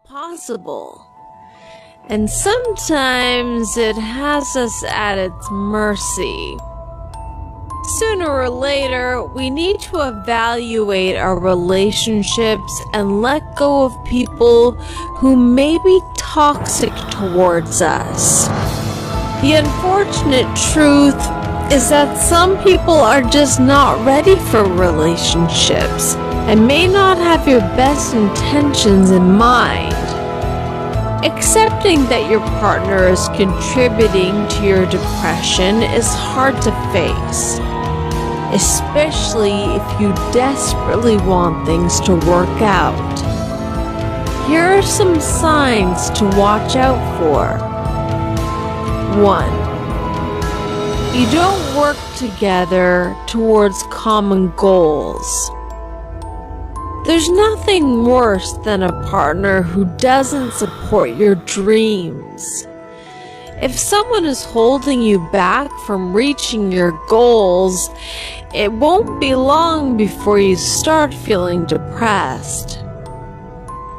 Possible. And sometimes it has us at its mercy. Sooner or later, we need to evaluate our relationships and let go of people who may be toxic towards us. The unfortunate truth is that some people are just not ready for relationships and may not have your best intentions in mind. Accepting that your partner is contributing to your depression is hard to face, especially if you desperately want things to work out. Here are some signs to watch out for. 1. You don't work together towards common goals. There's nothing worse than a partner who doesn't support your dreams. If someone is holding you back from reaching your goals, it won't be long before you start feeling depressed.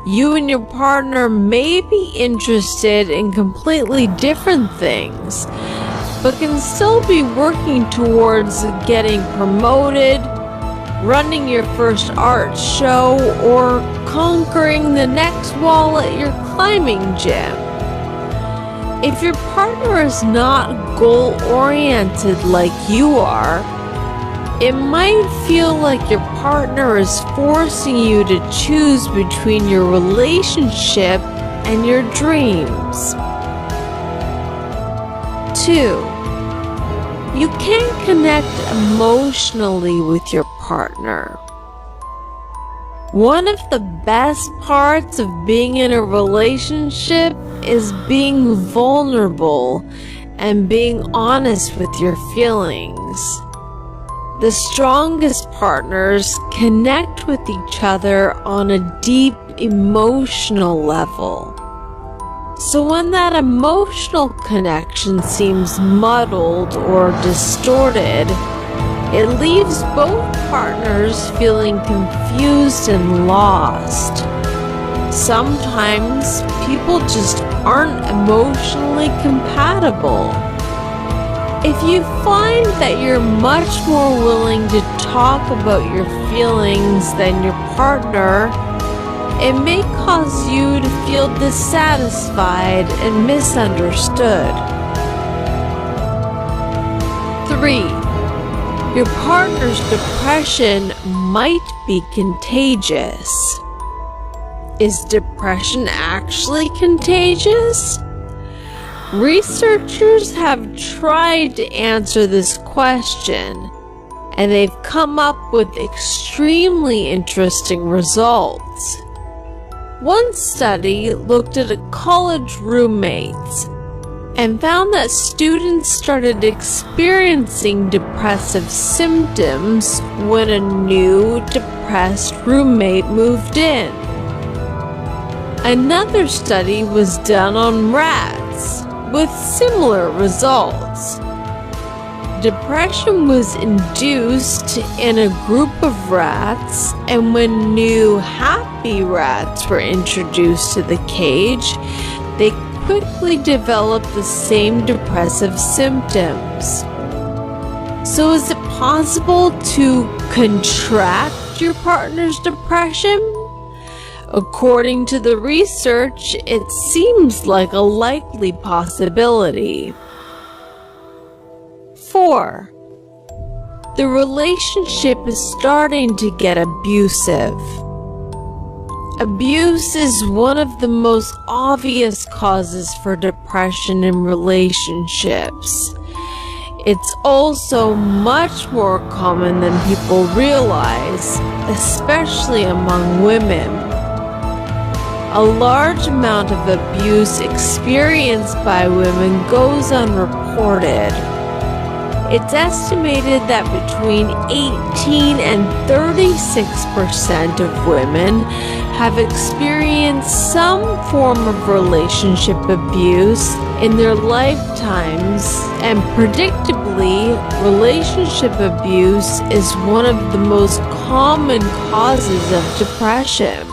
You and your partner may be interested in completely different things, but can still be working towards getting promoted, running your first art show, or conquering the next wall at your climbing gym. If your partner is not goal-oriented like you are, it might feel like your partner is forcing you to choose between your relationship and your dreams. 2. You can't connect emotionally with your partner. One of the best parts of being in a relationship is being vulnerable and being honest with your feelings. The strongest partners connect with each other on a deep emotional level. So when that emotional connection seems muddled or distorted, it leaves both partners feeling confused and lost. Sometimes people just aren't emotionally compatible. If you find that you're much more willing to talk about your feelings than your partner, it may cause you to feel dissatisfied and misunderstood. 3. Your partner's depression might be contagious. Is depression actually contagious? Researchers have tried to answer this question, and they've come up with extremely interesting results. One study looked at college roommates and found that students started experiencing depressive symptoms when a new depressed roommate moved in. Another study was done on rats with similar results. Depression was induced in a group of rats, and when new happy rats were introduced to the cage, they quickly developed the same depressive symptoms. So is it possible to contract your partner's depression? According to the research, it seems like a likely possibility. 4. The relationship is starting to get abusive. Abuse is one of the most obvious causes for depression in relationships. It's also much more common than people realize, especially among women. A large amount of abuse experienced by women goes unreported. It's estimated that between 18 and 36% of women have experienced some form of relationship abuse in their lifetimes, and predictably, relationship abuse is one of the most common causes of depression.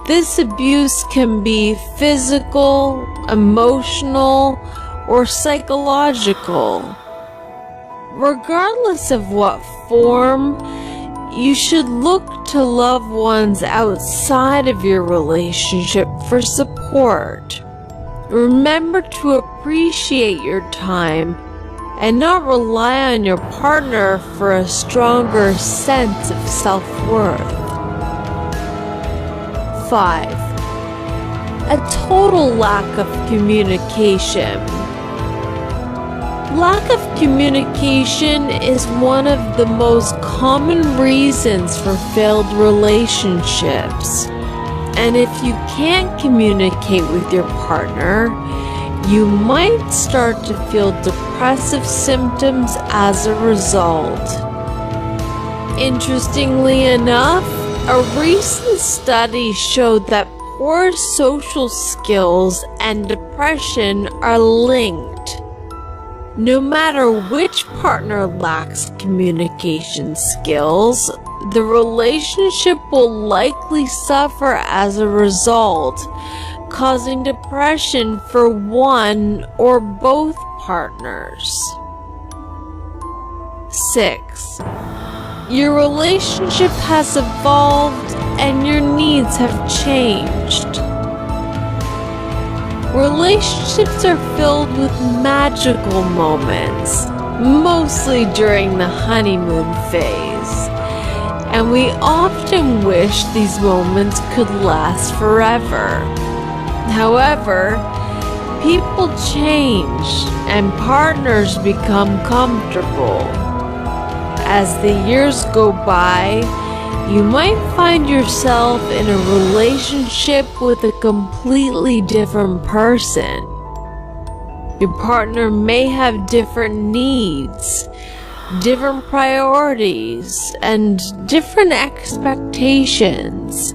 This abuse can be physical, emotional, or psychological. Regardless of what form, you should look to loved ones outside of your relationship for support. Remember to appreciate your time and not rely on your partner for a stronger sense of self-worth. 5. A total lack of communication. Lack of communication is one of the most common reasons for failed relationships. And if you can't communicate with your partner, you might start to feel depressive symptoms as a result. Interestingly enough, a recent study showed that poor social skills and depression are linked. No matter which partner lacks communication skills, the relationship will likely suffer as a result, causing depression for one or both partners. 6. Your relationship has evolved and your needs have changed. Relationships are filled with magical moments, mostly during the honeymoon phase, and we often wish these moments could last forever. However, people change and partners become comfortable. As the years go by, you might find yourself in a relationship with a completely different person. Your partner may have different needs, different priorities, and different expectations.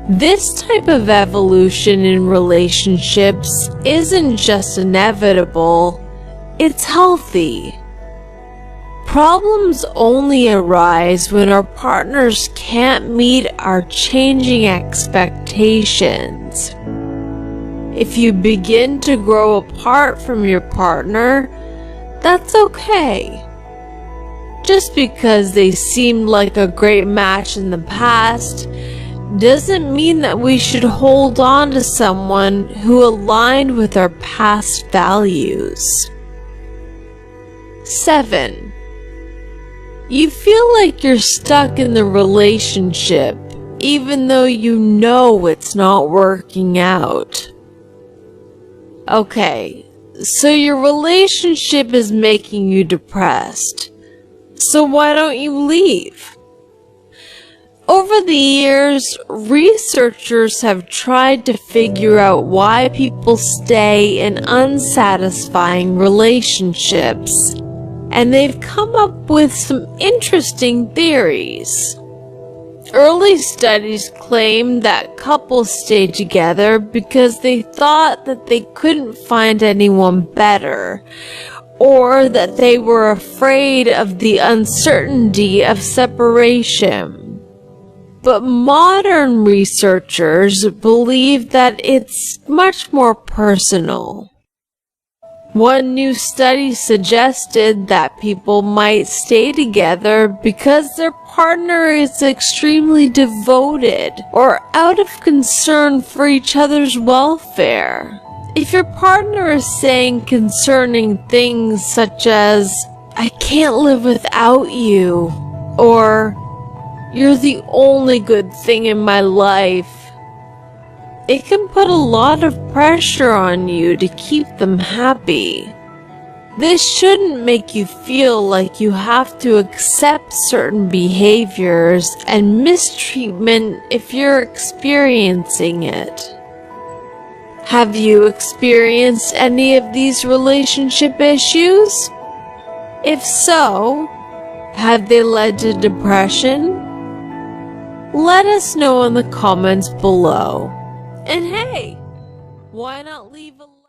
This type of evolution in relationships isn't just inevitable, it's healthy. Problems only arise when our partners can't meet our changing expectations. If you begin to grow apart from your partner, that's okay. Just because they seemed like a great match in the past doesn't mean that we should hold on to someone who aligned with our past values. 7. You feel like you're stuck in the relationship, even though you know it's not working out. Okay, so your relationship is making you depressed. So why don't you leave? Over the years, researchers have tried to figure out why people stay in unsatisfying relationships, and they've come up with some interesting theories. Early studies claim that couples stayed together because they thought that they couldn't find anyone better, or that they were afraid of the uncertainty of separation. But modern researchers believe that it's much more personal. One new study suggested that people might stay together because their partner is extremely devoted or out of concern for each other's welfare. If your partner is saying concerning things such as, "I can't live without you," or "You're the only good thing in my life," it can put a lot of pressure on you to keep them happy. This shouldn't make you feel like you have to accept certain behaviors and mistreatment if you're experiencing it. Have you experienced any of these relationship issues? If so, have they led to depression? Let us know in the comments below. And hey, why not leave a